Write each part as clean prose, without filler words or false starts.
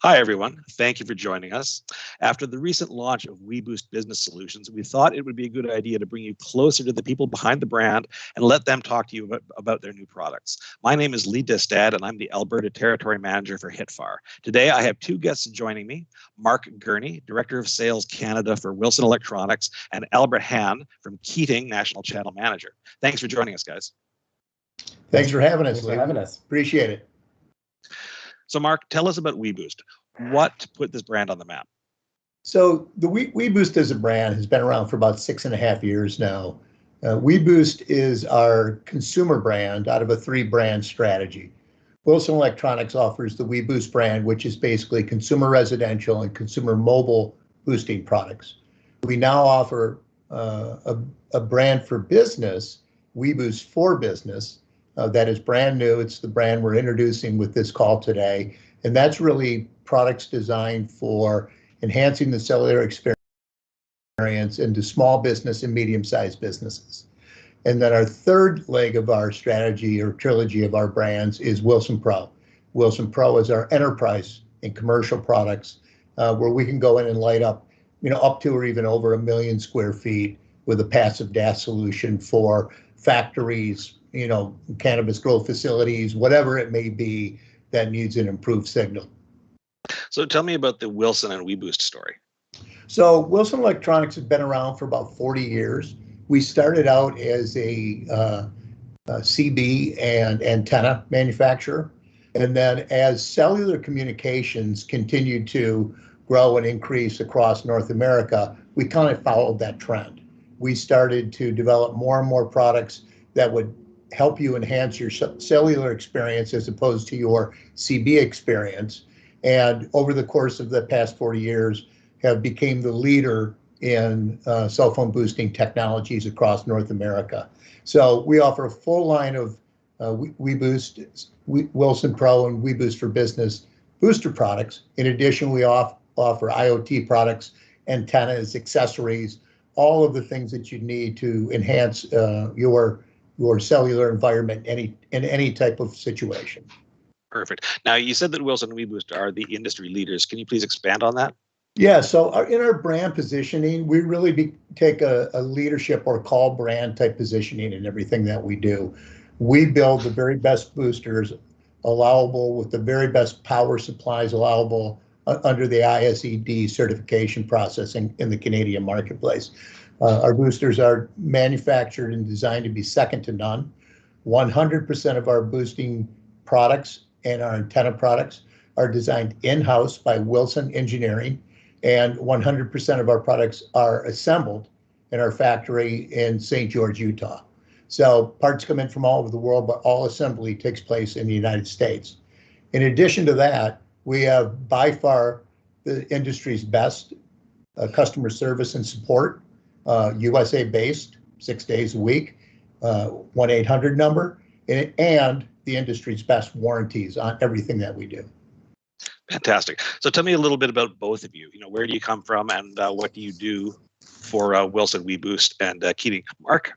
Hi, everyone. Thank you for joining us. After the recent launch of WeBoost Business Solutions, we thought it would be a good idea to bring you closer to the people behind the brand and let them talk to you about their new products. My name is Lee Distad, and I'm the Alberta Territory Manager for HITFAR. Today, I have two guests joining me, Mark Gurney, Director of Sales Canada for Wilson Electronics, and Albert Han from Keating, National Channel Manager. Thanks for joining us, guys. Thanks for having us, Thanks Lee. for having us. Appreciate it. So, Mark, tell us about WeBoost. What put this brand on the map? So the WeBoost as a brand has been around for about 6.5 years now. WeBoost is our consumer brand out of a 3-brand strategy. Wilson Electronics offers the WeBoost brand, which is basically consumer residential and consumer mobile boosting products. We now offer a brand for business, WeBoost for Business, that is brand new. It's the brand we're introducing with this call today. And that's really products designed for enhancing the cellular experience into small business and medium-sized businesses. And then our third leg of our strategy or trilogy of our brands is WilsonPro. WilsonPro is our enterprise and commercial products where we can go in and light up, up to or even over 1 million square feet with a passive DAS solution for factories, cannabis grow facilities, whatever it may be that needs an improved signal. So tell me about the Wilson and WeBoost story. So Wilson Electronics has been around for about 40 years. We started out as a CB and antenna manufacturer. And then as cellular communications continued to grow and increase across North America, we kind of followed that trend. We started to develop more and more products that would help you enhance your cellular experience as opposed to your CB experience. And over the course of the past 40 years, have become the leader in cell phone boosting technologies across North America. So we offer a full line of WeBoost, WilsonPro, and WeBoost for Business booster products. In addition, we offer IoT products, antennas, accessories, all of the things that you need to enhance your cellular environment in any type of situation. Perfect. Now, you said that Wilson and WeBoost are the industry leaders. Can you please expand on that? Yeah, so in our brand positioning, we really take a leadership or call brand type positioning in everything that we do. We build the very best boosters allowable with the very best power supplies allowable under the ISED certification process in the Canadian marketplace. Our boosters are manufactured and designed to be second to none. 100% of our boosting products and our antenna products are designed in-house by Wilson Engineering, and 100% of our products are assembled in our factory in St. George, Utah. So parts come in from all over the world, but all assembly takes place in the United States. In addition to that, we have by far the industry's best customer service and support, USA-based, 6 days a week, 1-800 number, and the industry's best warranties on everything that we do. Fantastic. So tell me a little bit about both of you. Where do you come from, and what do you do for Wilson, WeBoost, and Keating? Mark?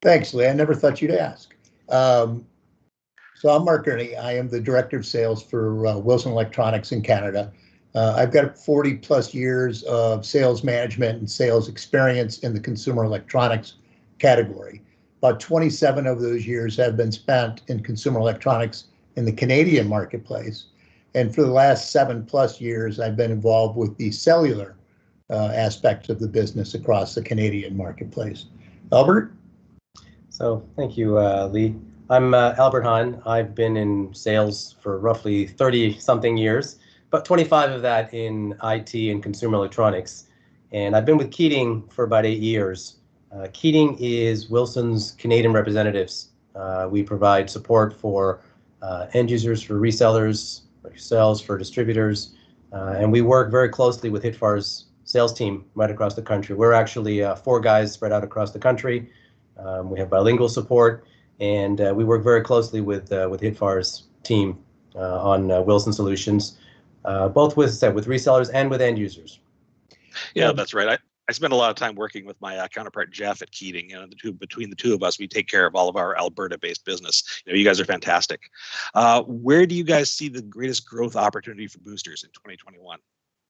Thanks, Lee. I never thought you'd ask. So I'm Mark Gurney. I am the Director of Sales for Wilson Electronics in Canada. I've got 40 plus years of sales management and sales experience in the consumer electronics category. About 27 of those years have been spent in consumer electronics in the Canadian marketplace. And for the last 7+ years, I've been involved with the cellular aspects of the business across the Canadian marketplace. Albert? So thank you, Lee. I'm Albert Han. I've been in sales for roughly 30-something years, but 25 of that in IT and consumer electronics. And I've been with Keating for about 8 years. Keating is Wilson's Canadian representatives. We provide support for end users, for resellers, for sales, for distributors, and we work very closely with HITFAR's sales team right across the country. We're actually 4 guys spread out across the country. We have bilingual support, and we work very closely with HITFAR's team on Wilson solutions, both with resellers and with end users. Yeah, that's right. I spend a lot of time working with my counterpart Jeff at Keating. Between the two of us, we take care of all of our Alberta-based business. You guys are fantastic. Where do you guys see the greatest growth opportunity for boosters in 2021?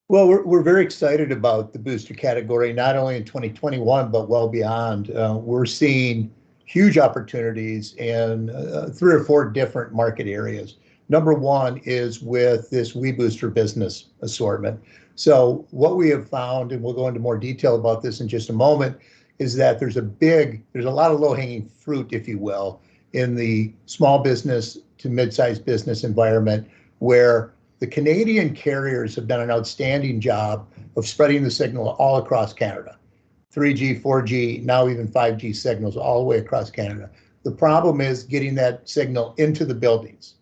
Well, we're very excited about the booster category, not only in 2021, but well beyond. We're seeing huge opportunities in 3 or 4 different market areas. Number one is with this WeBoost for Business assortment. So what we have found, and we'll go into more detail about this in just a moment, is that there's a lot of low-hanging fruit, if you will, in the small business to mid-sized business environment, where the Canadian carriers have done an outstanding job of spreading the signal all across Canada. 3G, 4G, now even 5G signals all the way across Canada. The problem is getting that signal into the buildings.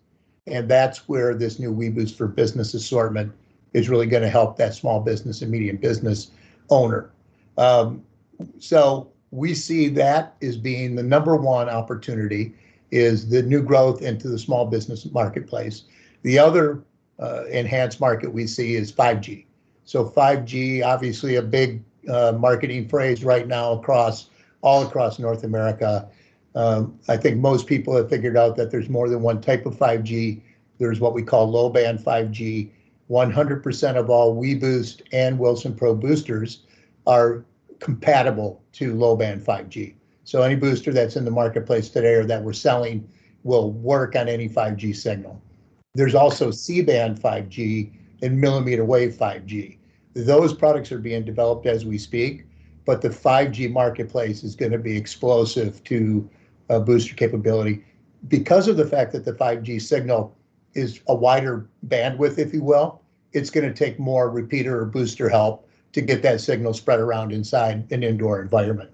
And that's where this new WeBoost for Business assortment is really going to help that small business and medium business owner. So we see that as being the number one opportunity, is the new growth into the small business marketplace. The other enhanced market we see is 5G. So 5G, obviously a big marketing phrase right now all across North America. I think most people have figured out that there's more than one type of 5G. There's what we call low band 5G. 100% of all WeBoost and WilsonPro boosters are compatible to low band 5G. So any booster that's in the marketplace today or that we're selling will work on any 5G signal. There's also C-band 5G and millimeter wave 5G. Those products are being developed as we speak, but the 5G marketplace is going to be explosive to booster capability because of the fact that the 5G signal is a wider bandwidth, if you will. It's going to take more repeater or booster help to get that signal spread around inside an indoor environment.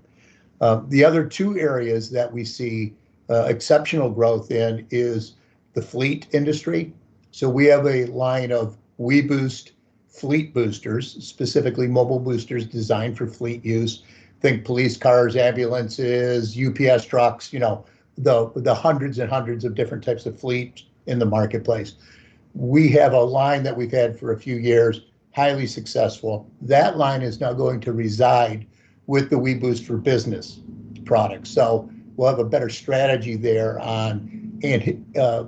The other 2 areas that we see exceptional growth in is the fleet industry. So we have a line of WeBoost fleet boosters, specifically mobile boosters designed for fleet use. Think police cars, ambulances, UPS trucks, the hundreds and hundreds of different types of fleet in the marketplace. We have a line that we've had for a few years, highly successful. That line is now going to reside with the WeBoost for Business product. So we'll have a better strategy there on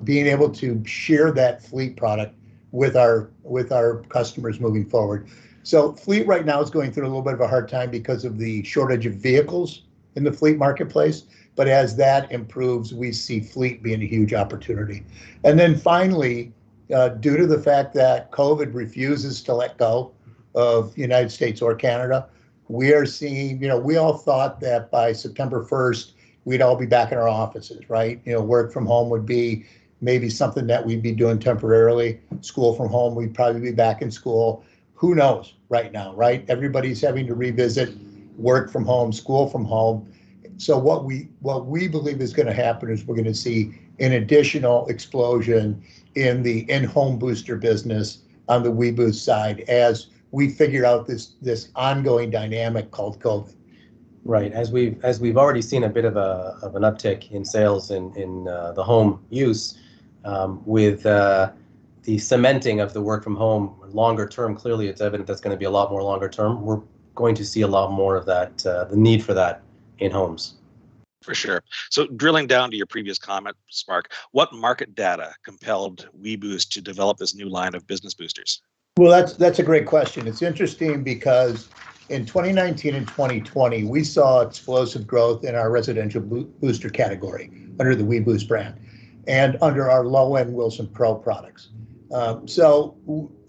being able to share that fleet product with our customers moving forward. So fleet right now is going through a little bit of a hard time because of the shortage of vehicles in the fleet marketplace. But as that improves, we see fleet being a huge opportunity. And then finally, due to the fact that COVID refuses to let go of the United States or Canada, we are seeing, we all thought that by September 1st, we'd all be back in our offices, right? Work from home would be maybe something that we'd be doing temporarily. School from home, we'd probably be back in school. Who knows right now, right? Everybody's having to revisit work from home, school from home. So what we believe is going to happen is we're going to see an additional explosion in the in-home booster business on the WeBoost side as we figure out this ongoing dynamic called COVID. Right, as we've already seen a bit of an uptick in sales in the home use, with the cementing of the work from home longer term. Clearly, it's evident that's going to be a lot more longer term. We're going to see a lot more of that, the need for that in homes. For sure. So drilling down to your previous comment, Mark, what market data compelled WeBoost to develop this new line of business boosters? Well, that's a great question. It's interesting because in 2019 and 2020, we saw explosive growth in our residential booster category under the WeBoost brand and under our low-end WilsonPro products. So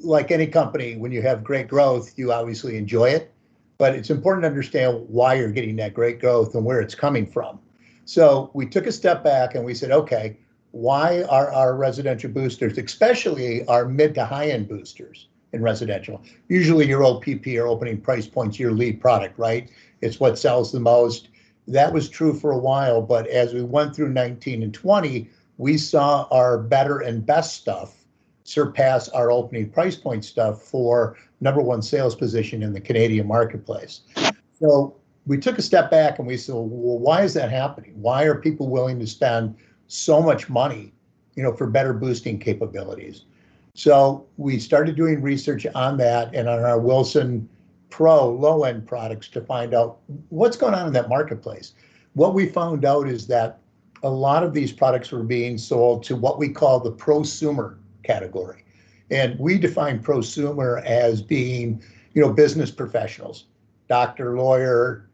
like any company, when you have great growth, you obviously enjoy it, but it's important to understand why you're getting that great growth and where it's coming from. So we took a step back and we said, okay, why are our residential boosters, especially our mid to high-end boosters in residential, usually your OPP or opening price points, your lead product, right? It's what sells the most. That was true for a while, but as we went through 19 and 20, we saw our better and best stuff surpass our opening price point stuff for number one sales position in the Canadian marketplace. So we took a step back and we said, well, why is that happening? Why are people willing to spend so much money, for better boosting capabilities? So we started doing research on that, and on our Wilson pro low-end products to find out what's going on in that marketplace. What we found out is that a lot of these products were being sold to what we call the prosumer category. And we define prosumer as being, business professionals, doctor, lawyer,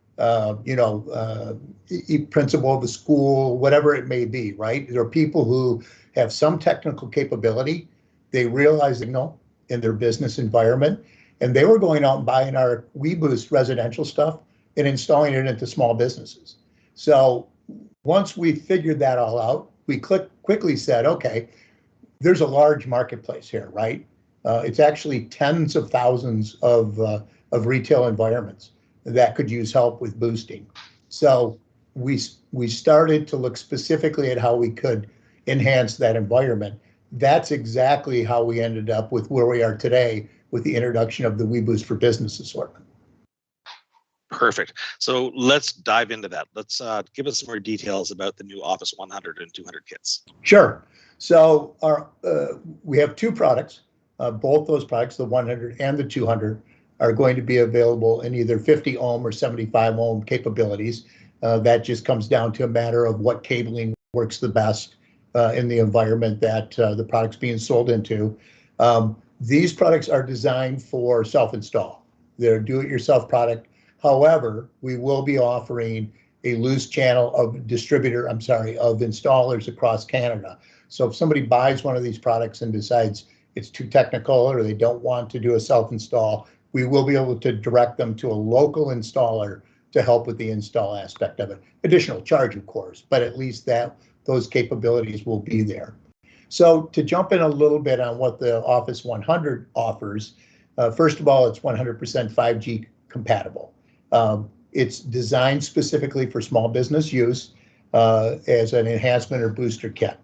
principal of the school, whatever it may be, right? There are people who have some technical capability. They realize signal in their business environment, and they were going out and buying our WeBoost residential stuff and installing it into small businesses. So once we figured that all out, we quickly said, okay, there's a large marketplace here, right? It's actually tens of thousands of retail environments that could use help with boosting. So we started to look specifically at how we could enhance that environment. That's exactly how we ended up with where we are today with the introduction of the WeBoost for Business assortment. Perfect. So let's dive into that. Let's give us some more details about the new Office 100 and 200 kits. Sure. So we have two products. Both those products, the 100 and the 200, are going to be available in either 50 ohm or 75 ohm capabilities. That just comes down to a matter of what cabling works the best in the environment that the product's being sold into. These products are designed for self-install. They're do-it-yourself product. However, we will be offering a loose channel of installers across Canada. So if somebody buys one of these products and decides it's too technical or they don't want to do a self-install, we will be able to direct them to a local installer to help with the install aspect of it. Additional charge, of course, but at least those capabilities will be there. So to jump in a little bit on what the Office 100 offers, first of all, it's 100% 5G compatible. It's designed specifically for small business use as an enhancement or booster kit.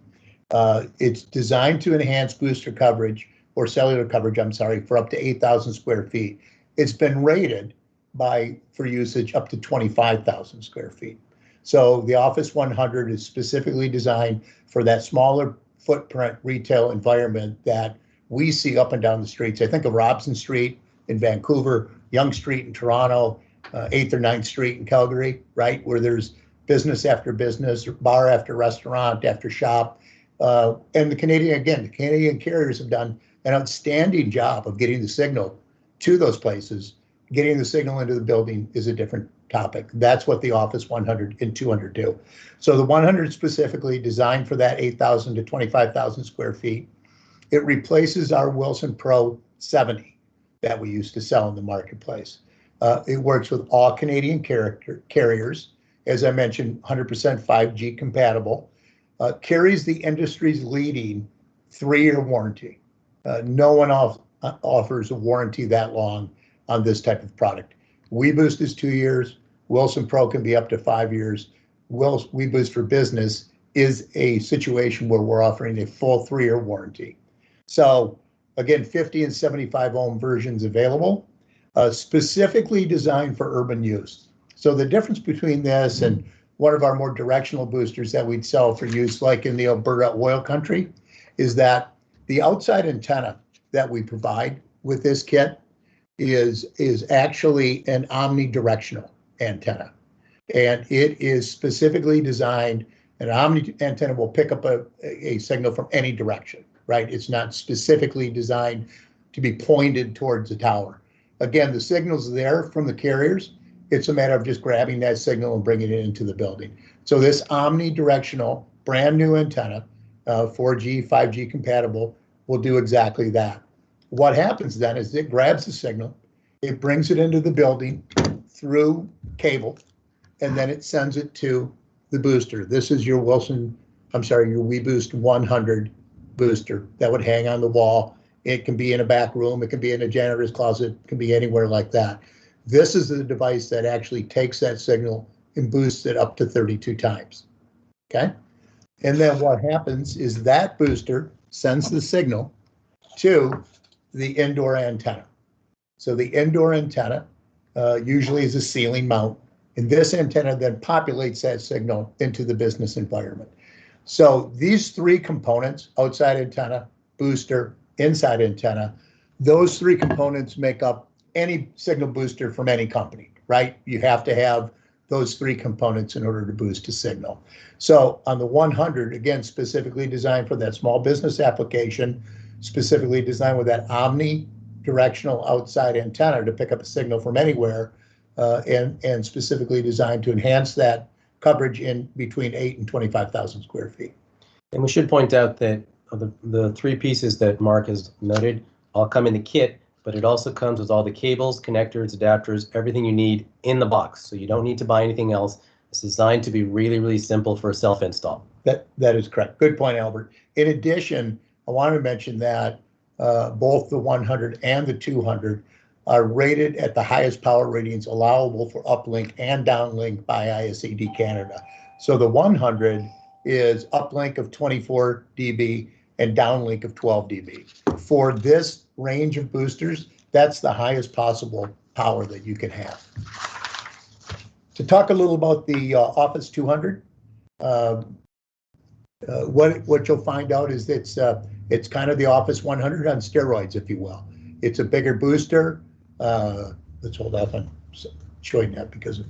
It's designed to enhance booster coverage or cellular coverage, for up to 8,000 square feet. It's been rated for usage up to 25,000 square feet. So the Office 100 is specifically designed for that smaller footprint retail environment that we see up and down the streets. I think of Robson Street in Vancouver, Yonge Street in Toronto, 8th or 9th Street in Calgary, right? Where there's business after business, bar after restaurant, after shop. And the Canadian carriers have done an outstanding job of getting the signal to those places. Getting the signal into the building is a different topic. That's what the Office 100 and 200 do. So the 100 specifically designed for that 8,000 to 25,000 square feet. It replaces our WilsonPro 70 that we used to sell in the marketplace. It works with all Canadian carriers. As I mentioned, 100% 5G compatible. Carries the industry's leading 3-year warranty. No one offers a warranty that long on this type of product. WeBoost is 2 years. WilsonPro can be up to 5 years. WeBoost for Business is a situation where we're offering a full 3-year warranty. So again, 50 and 75 ohm versions available, specifically designed for urban use. So the difference between this and one of our more directional boosters that we'd sell for use like in the Alberta oil country is that the outside antenna that we provide with this kit is actually an omnidirectional antenna. And it is specifically designed, an omni antenna will pick up a signal from any direction, right? It's not specifically designed to be pointed towards the tower. Again, the signal's there from the carriers. It's a matter of just grabbing that signal and bringing it into the building. So this omnidirectional brand new antenna, 4G, 5G compatible, will do exactly that. What happens then is it grabs the signal, it brings it into the building through cable, and then it sends it to the booster. This is your your WeBoost 100 booster that would hang on the wall. It can be in a back room, it can be in a janitor's closet, it can be anywhere like that. This is the device that actually takes that signal and boosts it up to 32 times, okay? And then what happens is that booster sends the signal to the indoor antenna. So the indoor antenna usually is a ceiling mount, and this antenna then populates that signal into the business environment. So these three components, outside antenna, booster, inside antenna, those three components make up any signal booster from any company, right? You have to have those three components in order to boost a signal. So on the 100, again, specifically designed for that small business application, specifically designed with that omnidirectional outside antenna to pick up a signal from anywhere, and specifically designed to enhance that coverage in between 8 and 25,000 square feet. And we should point out that the three pieces that Mark has noted all come in the kit, but it also comes with all the cables, connectors, adapters, everything you need in the box. So you don't need to buy anything else. It's designed to be really, really simple for a self-install. That is correct. Good point, Albert. In addition, I wanted to mention that both the 100 and the 200 are rated at the highest power ratings allowable for uplink and downlink by ISED Canada. So the 100 is uplink of 24 dB and downlink of 12 dB. For this range of boosters, that's the highest possible power that you can have. To talk a little about the Office 200, what you'll find out is that it's kind of the Office 100 on steroids, if you will. It's a bigger booster. Let's hold off on showing that because of,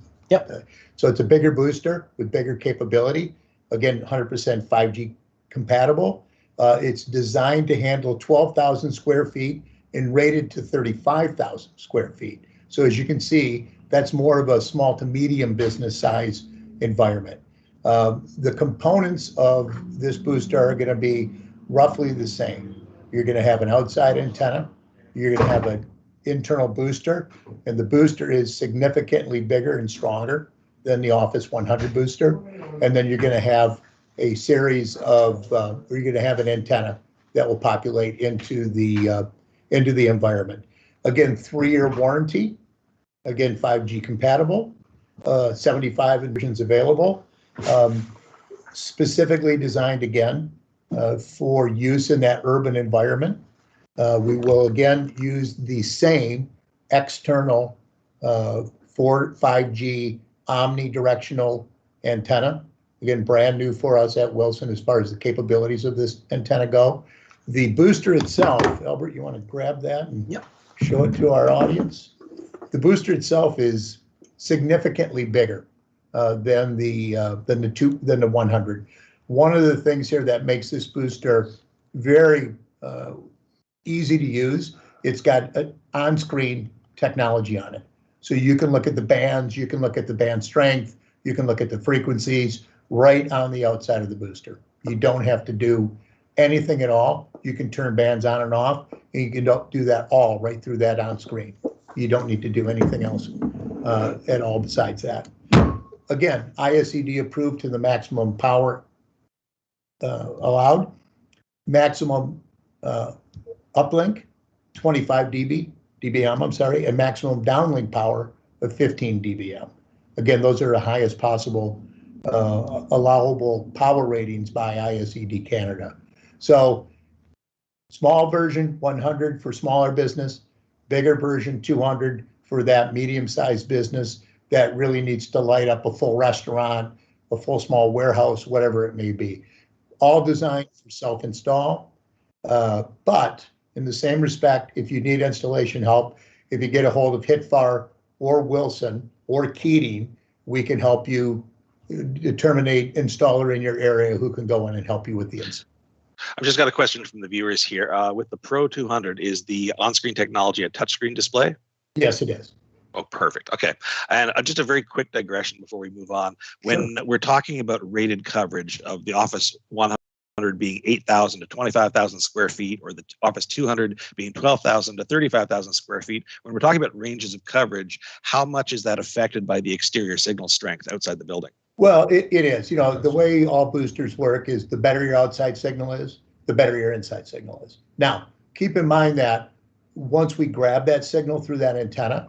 so it's a bigger booster with bigger capability. Again, 100% 5G compatible. It's designed to handle 12,000 square feet and rated to 35,000 square feet. So as you can see, that's more of a small to medium business size environment. The components of this booster are going to be roughly the same. You're going to have an outside antenna. You're going to have an internal booster, and the booster is significantly bigger and stronger than the Office 100 booster. And then you're going to have a series of, you're going to have an antenna that will populate into the environment. Again, 3-year warranty. Again, 5G compatible. 75 versions available. Specifically designed again for use in that urban environment. We will again use the same external 5G omnidirectional antenna. Again, brand new for us at Wilson as far as the capabilities of this antenna go. The booster itself, Albert, you want to grab that and show it to our audience? The booster itself is significantly bigger than the 100. One of the things here that makes this booster very easy to use, it's got an on-screen technology on it. So you can look at the bands, you can look at the band strength, you can look at the frequencies right on the outside of the booster. You don't have to do anything at all. You can turn bands on and off, and you can do that all right through that on screen. You don't need to do anything else at all besides that. Again, ISED approved to the maximum power allowed. Maximum uplink, 25 dBm, I'm sorry, and maximum downlink power of 15 dBm. Again, those are the highest possible allowable power ratings by ISED Canada. So small version 100 for smaller business, bigger version 200 for that medium-sized business that really needs to light up a full restaurant, a full small warehouse, whatever it may be. All designed for self-install, but in the same respect, if you need installation help, if you get a hold of HITFAR or Wilson or Keating, we can help you determine an installer in your area who can go in and help you with the install. I've just got a question from the viewers here. With the Pro 200, is the on-screen technology a touchscreen display? Yes, it is. Oh, perfect. Okay. And just a very quick digression before we move on. When we're talking about rated coverage of the Office 100 being 8,000 to 25,000 square feet, or the Office 200 being 12,000 to 35,000 square feet, when we're talking about ranges of coverage, how much is that affected by the exterior signal strength outside the building? Well, it is. You know, the way all boosters work is the better your outside signal is, the better your inside signal is. Now, keep in mind that once we grab that signal through that antenna,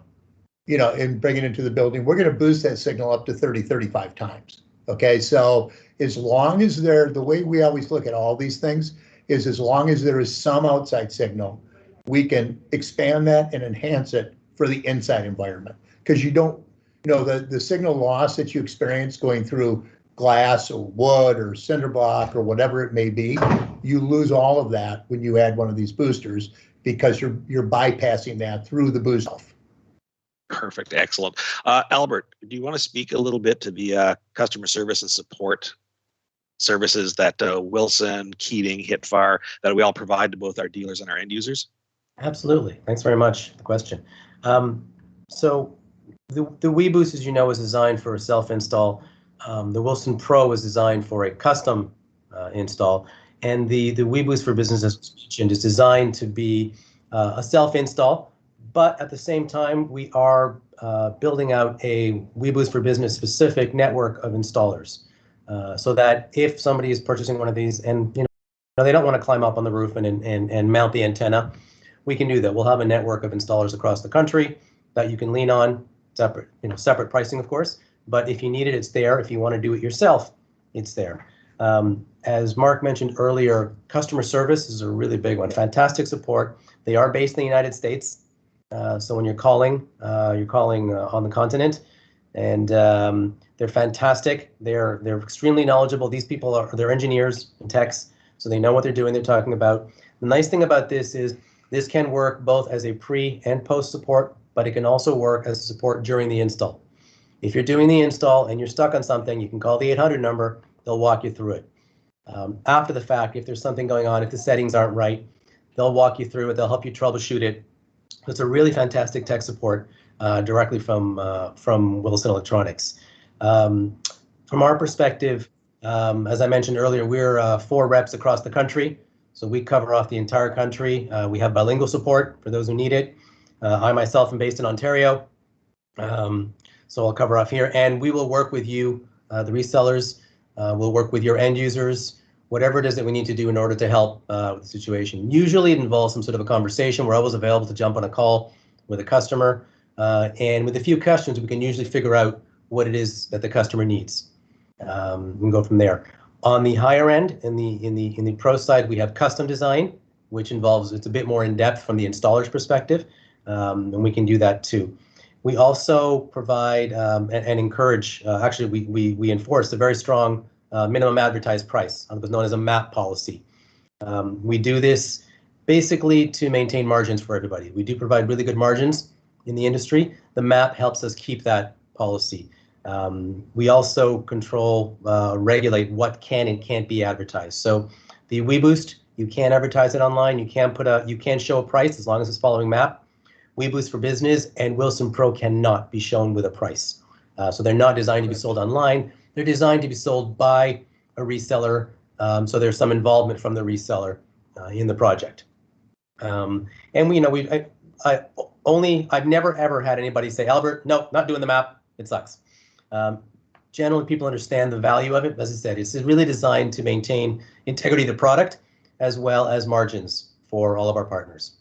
you know, and bring it into the building, we're going to boost that signal up to 30, 35 times. Okay, so as long as the way we always look at all these things is as long as there is some outside signal, we can expand that and enhance it for the inside environment. Because you don't, you know, the signal loss that you experience going through glass or wood or cinder block or whatever it may be, you lose all of that when you add one of these boosters because you're bypassing that through the booster. Perfect. Excellent. Albert, do you want to speak a little bit to the customer service and support services that Wilson, Keating, HITFAR, that we all provide to both our dealers and our end users? Absolutely. Thanks very much for the question. So the WeBoost, as you know, is designed for a self-install. The WilsonPro is designed for a custom install. And the WeBoost for Business, as mentioned, is designed to be a self-install. But at the same time, we are building out a WeBoost for Business specific network of installers, so that if somebody is purchasing one of these and they don't want to climb up on the roof and mount the antenna, we can do that. We'll have a network of installers across the country that you can lean on. Separate pricing, of course. But if you need it, it's there. If you want to do it yourself, it's there. As Mark mentioned earlier, customer service is a really big one. Fantastic support. They are based in the United States. So when you're calling on the continent, and they're fantastic. They're extremely knowledgeable. These people they're engineers and techs, so they know what they're doing. They're talking about. The nice thing about this is this can work both as a pre and post support, but it can also work as support during the install. If you're doing the install and you're stuck on something, you can call the 800 number. They'll walk you through it. After the fact, if there's something going on, if the settings aren't right, they'll walk you through it. They'll help you troubleshoot it. It's a really fantastic tech support directly from Wilson Electronics. From our perspective, as I mentioned earlier, we're 4 reps across the country, so we cover off the entire country. We have bilingual support for those who need it. I myself am based in Ontario, so I'll cover off here, and we will work with you, the resellers. We'll work with your end users, whatever it is that we need to do in order to help with the situation. Usually it involves some sort of a conversation. We're always available to jump on a call with a customer, and with a few questions, we can usually figure out what it is that the customer needs. We can go from there. On the higher end, in the pro side, we have custom design, which involves, it's a bit more in depth from the installer's perspective, and we can do that too. We also provide and encourage, actually we enforce a very strong minimum advertised price, what's known as a MAP policy. We do this basically to maintain margins for everybody. We do provide really good margins in the industry. The MAP helps us keep that policy. We also control, regulate what can and can't be advertised. So the WeBoost, you can advertise it online. You can show a price as long as it's following MAP. WeBoost for Business and WilsonPro cannot be shown with a price. So they're not designed to be sold online. They're designed to be sold by a reseller. So there's some involvement from the reseller in the project. And I've never ever had anybody say, Albert, no, not doing the MAP. It sucks. Generally, people understand the value of it. As I said, it's really designed to maintain integrity of the product as well as margins for all of our partners.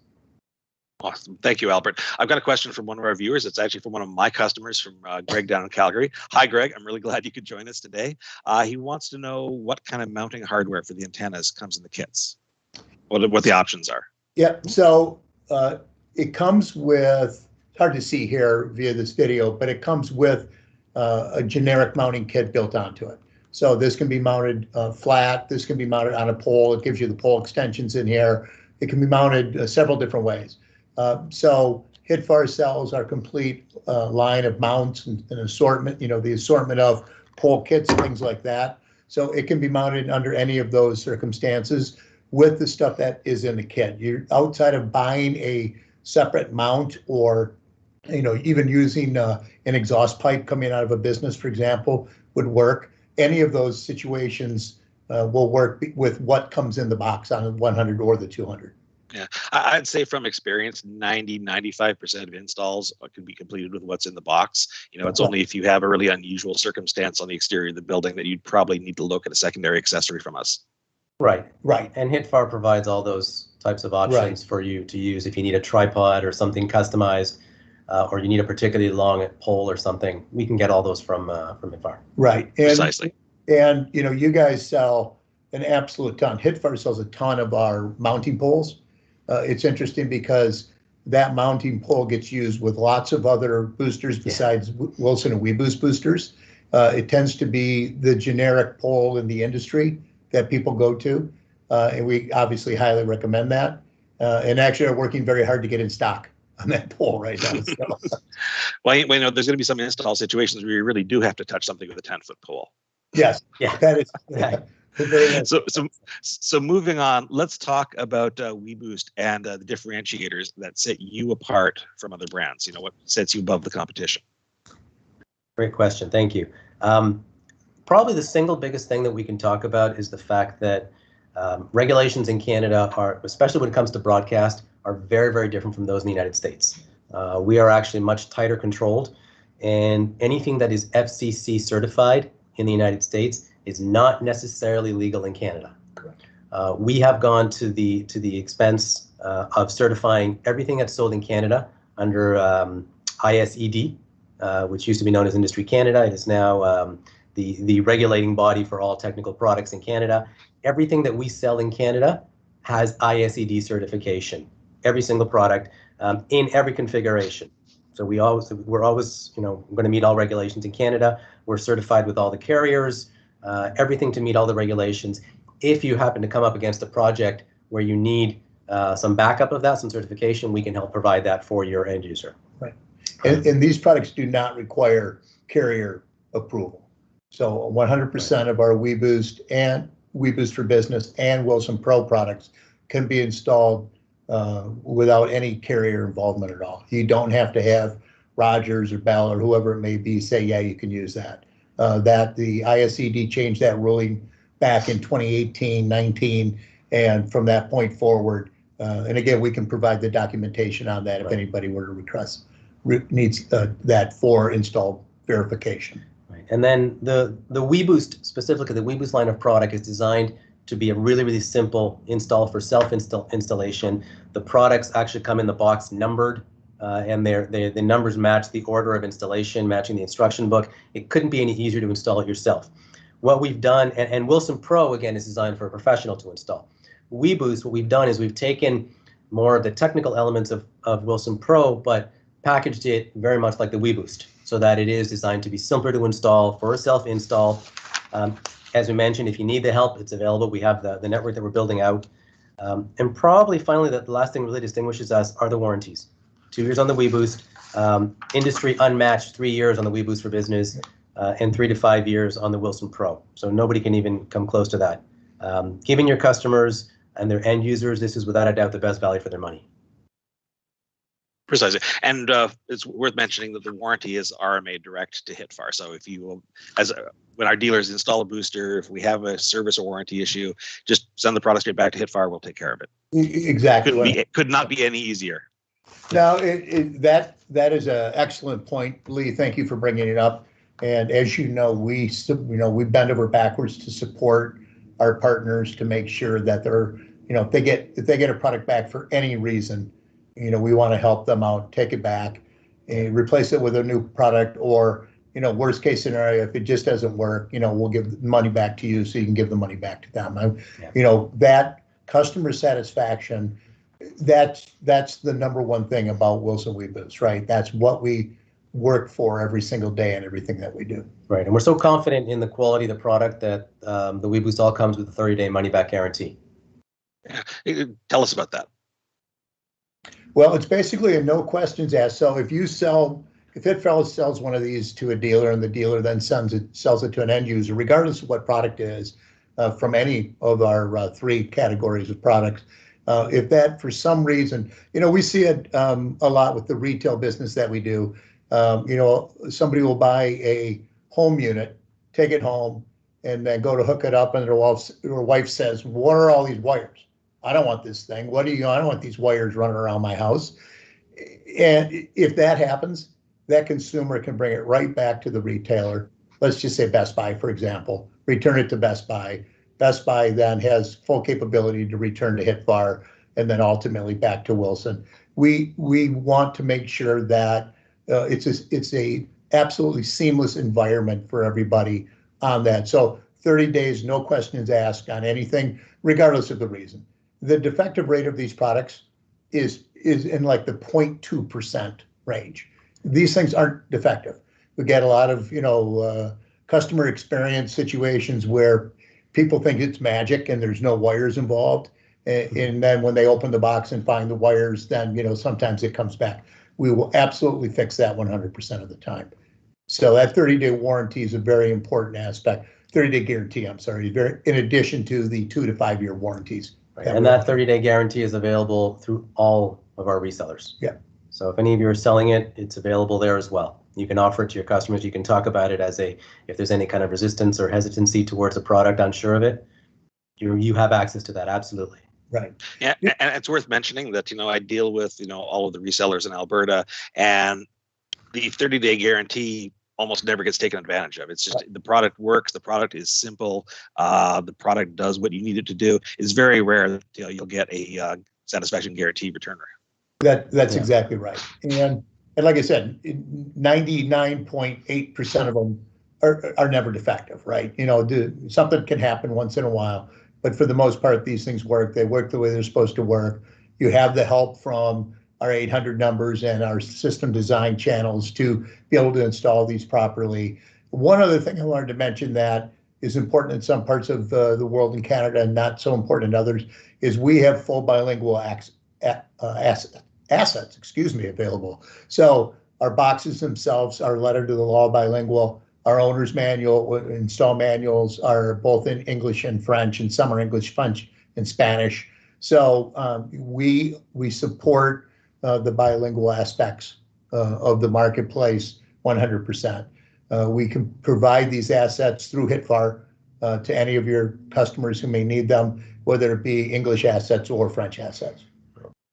Awesome. Thank you, Albert. I've got a question from one of our viewers. It's actually from one of my customers, from Greg down in Calgary. Hi, Greg. I'm really glad you could join us today. He wants to know what kind of mounting hardware for the antennas comes in the kits, what the options are. Yeah, so it comes with, it's hard to see here via this video, but it comes with a generic mounting kit built onto it. So this can be mounted flat. This can be mounted on a pole. It gives you the pole extensions in here. It can be mounted several different ways. So HITFAR sells our complete line of mounts and assortment, the assortment of pole kits, things like that. So it can be mounted under any of those circumstances with the stuff that is in the kit. You're outside of buying a separate mount, or even using an exhaust pipe coming out of a business, for example, would work. Any of those situations will work with what comes in the box on the 100 or the 200. Yeah, I'd say from experience, 95% of installs can be completed with what's in the box. It's only if you have a really unusual circumstance on the exterior of the building that you'd probably need to look at a secondary accessory from us. Right. And HITFAR provides all those types of options for you to use if you need a tripod or something customized, or you need a particularly long pole or something. We can get all those from HITFAR. Right. And, precisely. And you guys sell an absolute ton. HITFAR sells a ton of our mounting poles. It's interesting because that mounting pole gets used with lots of other boosters besides Wilson and WeBoost boosters. It tends to be the generic pole in the industry that people go to, and we obviously highly recommend that. And actually are working very hard to get in stock on that pole right now. So. Well, you know, there's going to be some install situations where you really do have to touch something with a 10-foot pole. Yes, Yeah. that is. Yeah. So moving on, let's talk about WeBoost and the differentiators that set you apart from other brands. You know, what sets you above the competition? Great question. Thank you. Probably the single biggest thing that we can talk about is the fact that regulations in Canada are, especially when it comes to broadcast, are very, very different from those in the United States. We are actually much tighter controlled, and anything that is FCC certified in the United States is not necessarily legal in Canada. Correct. We have gone to the expense of certifying everything that's sold in Canada under ISED, which used to be known as Industry Canada. It is now the regulating body for all technical products in Canada. Everything that we sell in Canada has ISED certification. Every single product in every configuration. So we're always, you know, going to meet all regulations in Canada. We're certified with all the carriers, everything to meet all the regulations. If you happen to come up against a project where you need some backup of that, some certification, we can help provide that for your end user. Right. And these products do not require carrier approval. So 100% of our WeBoost and WeBoost for Business and WilsonPro products can be installed without any carrier involvement at all. You don't have to have Rogers or Bell or whoever it may be say, yeah, you can use that. That the ISED changed that ruling back in 2018, 19, and from that point forward, and again, we can provide the documentation on that if anybody were to request, needs that for install verification. Right. And then the WeBoost, specifically the WeBoost line of product, is designed to be a really, really simple install for self-installation. The products actually come in the box numbered, and the numbers match the order of installation, matching the instruction book. It couldn't be any easier to install it yourself. What we've done, and WilsonPro, again, is designed for a professional to install. WeBoost, what we've done is we've taken more of the technical elements of WilsonPro, but packaged it very much like the WeBoost, so that it is designed to be simpler to install for a self-install. As we mentioned, if you need the help, it's available. We have the network that we're building out. And probably finally, the last thing really distinguishes us are the warranties. 2 years on the WeBoost, industry unmatched 3 years on the WeBoost for Business, and 3 to 5 years on the WilsonPro. So nobody can even come close to that. Giving your customers and their end users, this is without a doubt the best value for their money. Precisely, and it's worth mentioning that the warranty is RMA direct to HITFAR. So if you, when our dealers install a booster, if we have a service or warranty issue, just send the product straight back to HITFAR. We'll take care of it. Exactly. It could not be any easier. No, that is an excellent point, Lee. Thank you for bringing it up. And as you know, we bend over backwards to support our partners to make sure that they're, if they get a product back for any reason, we want to help them out, take it back, and replace it with a new product, or, worst case scenario, if it just doesn't work, we'll give the money back to you so you can give the money back to them. That customer satisfaction, that's the number one thing about Wilson WeBoost, right? That's what we work for every single day and everything that we do. Right, and we're so confident in the quality of the product that the WeBoost all comes with a 30-day money-back guarantee. Yeah. Tell us about that. Well, it's basically a no questions asked. So if HitFar sells one of these to a dealer and the dealer then sells it to an end user, regardless of what product it is, from any of our 3 categories of products, if that for some reason, we see it a lot with the retail business that we do. Somebody will buy a home unit, take it home, and then go to hook it up, and their wife says, "What are all these wires? I don't want this thing. I don't want these wires running around my house." And if that happens, that consumer can bring it right back to the retailer. Let's just say Best Buy, for example, return it to Best Buy. Best Buy then has full capability to return to HITFAR and then ultimately back to Wilson. We want to make sure that it's a absolutely seamless environment for everybody on that. So 30 days, no questions asked on anything, regardless of the reason. The defective rate of these products is in like the 0.2% range. These things aren't defective. We get a lot of customer experience situations where people think it's magic and there's no wires involved. And then when they open the box and find the wires, then, sometimes it comes back. We will absolutely fix that 100% of the time. So that 30-day warranty is a very important aspect. 30-day guarantee, I'm sorry, in addition to the 2 to 5 year warranties. Right. And that 30-day guarantee is available through all of our resellers. Yeah. So if any of you are selling it, it's available there as well. You can offer it to your customers. You can talk about it as if there's any kind of resistance or hesitancy towards a product, unsure of it, you have access to that. Absolutely. Right. Yeah, and it's worth mentioning that, I deal with, all of the resellers in Alberta, and the 30-day guarantee almost never gets taken advantage of. It's just the product works, the product is simple, the product does what you need it to do. It's very rare that you'll get a satisfaction guarantee return rate. That's exactly right. And like I said, 99.8% of them are never defective, right? Something can happen once in a while, but for the most part, these things work. They work the way they're supposed to work. You have the help from our 800 numbers and our system design channels to be able to install these properly. One other thing I wanted to mention that is important in some parts of the world in Canada and not so important in others is we have full bilingual assets, available. So our boxes themselves are letter to the law bilingual. Our owner's manual, install manuals are both in English and French, and some are English, French, and Spanish. So we support the bilingual aspects of the marketplace 100%. We can provide these assets through HITFAR to any of your customers who may need them, whether it be English assets or French assets.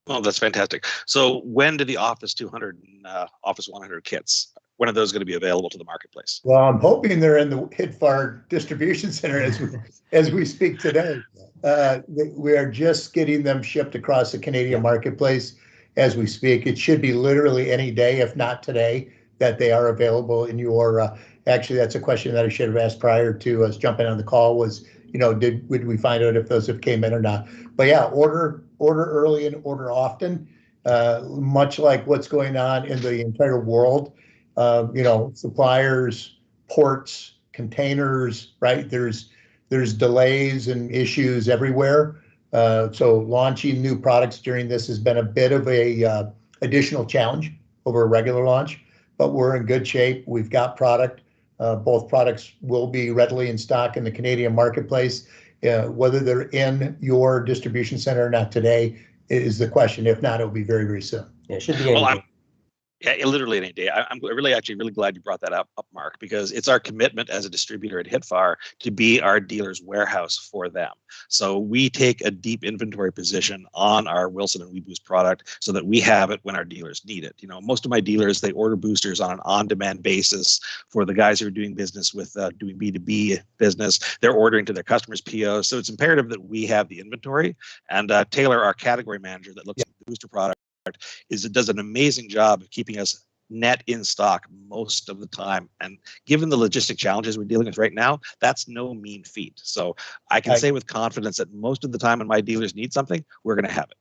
Oh, that's fantastic. So when do the Office 200 and Office 100 kits, when are those going to be available to the marketplace? Well, I'm hoping they're in the HITFAR distribution center as we speak today. We are just getting them shipped across the Canadian marketplace as we speak. It should be literally any day, if not today, that they are available in your, actually, that's a question that I should have asked prior to us jumping on the call was, would we find out if those have came in or not? But yeah, order early and order often, much like what's going on in the entire world. Suppliers, ports, containers, right? There's delays and issues everywhere. So launching new products during this has been a bit of a additional challenge over a regular launch, but we're in good shape. We've got product. Both products will be readily in stock in the Canadian marketplace. Whether they're in your distribution center or not today is the question. If not, it'll be very, very soon. Yeah, it should be any day. Yeah, literally any day. I'm really glad you brought that up, Mark, because it's our commitment as a distributor at HITFAR to be our dealer's warehouse for them. So we take a deep inventory position on our Wilson and WeBoost product so that we have it when our dealers need it. Most of my dealers, they order boosters on an on-demand basis. For the guys who are doing business with doing B2B business, they're ordering to their customers' POs. So it's imperative that we have the inventory. And Taylor, our category manager that looks at the booster product, does an amazing job of keeping us net in stock most of the time. And given the logistic challenges we're dealing with right now, that's no mean feat. So I can say with confidence that most of the time when my dealers need something, we're going to have it.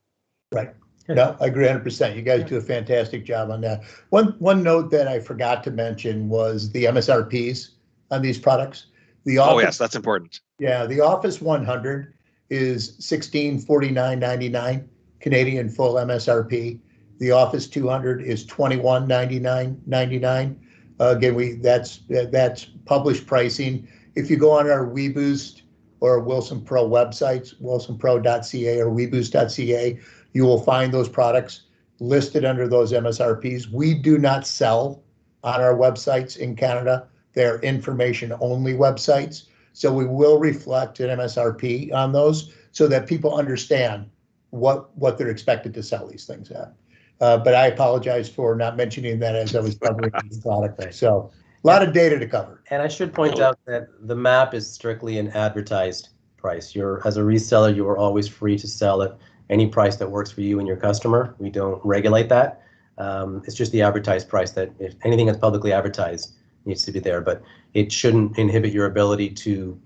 Right. No, I agree 100%. You guys do a fantastic job on that. One note that I forgot to mention was the MSRPs on these products. Yes, that's important. Yeah, the Office 100 is $1649.99 Canadian full MSRP. The Office 200 is $2199.99. Again, that's published pricing. If you go on our WeBoost or WilsonPro websites, wilsonpro.ca or WeBoost.ca, you will find those products listed under those MSRPs. We do not sell on our websites in Canada. They're information-only websites. So we will reflect an MSRP on those so that people understand what they're expected to sell these things at. But I apologize for not mentioning that as I was covering the product there. So a lot of data to cover. And I should point out that the map is strictly an advertised price. As a reseller, you are always free to sell at any price that works for you and your customer. We don't regulate that. It's just the advertised price that if anything that's publicly advertised needs to be there, but it shouldn't inhibit your ability to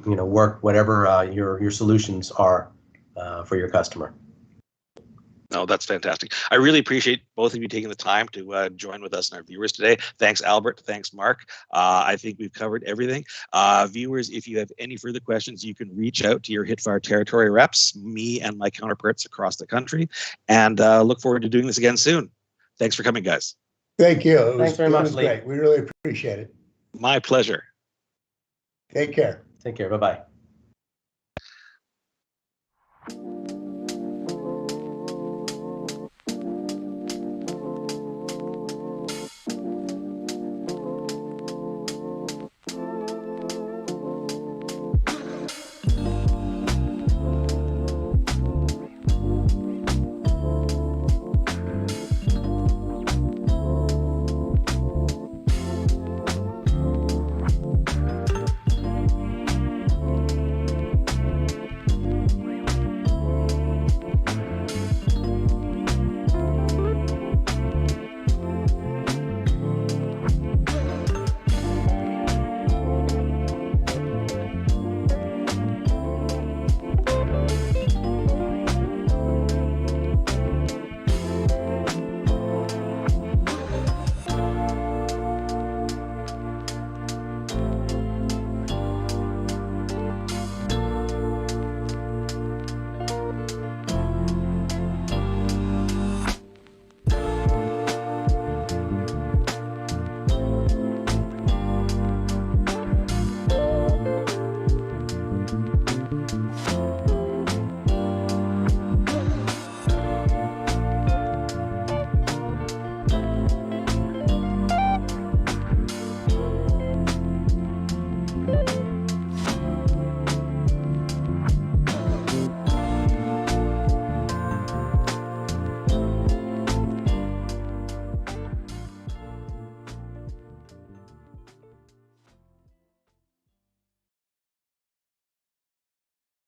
work whatever your solutions are for your customer. No, that's fantastic. I really appreciate both of you taking the time to join with us and our viewers today. Thanks, Albert. Thanks, Mark. I think we've covered everything. Viewers, if you have any further questions, you can reach out to your HITFAR territory reps, me and my counterparts across the country, and look forward to doing this again soon. Thanks for coming, guys. Thank you. Thanks very much, Lee. Great. We really appreciate it. My pleasure. Take care. Take care. Bye-bye.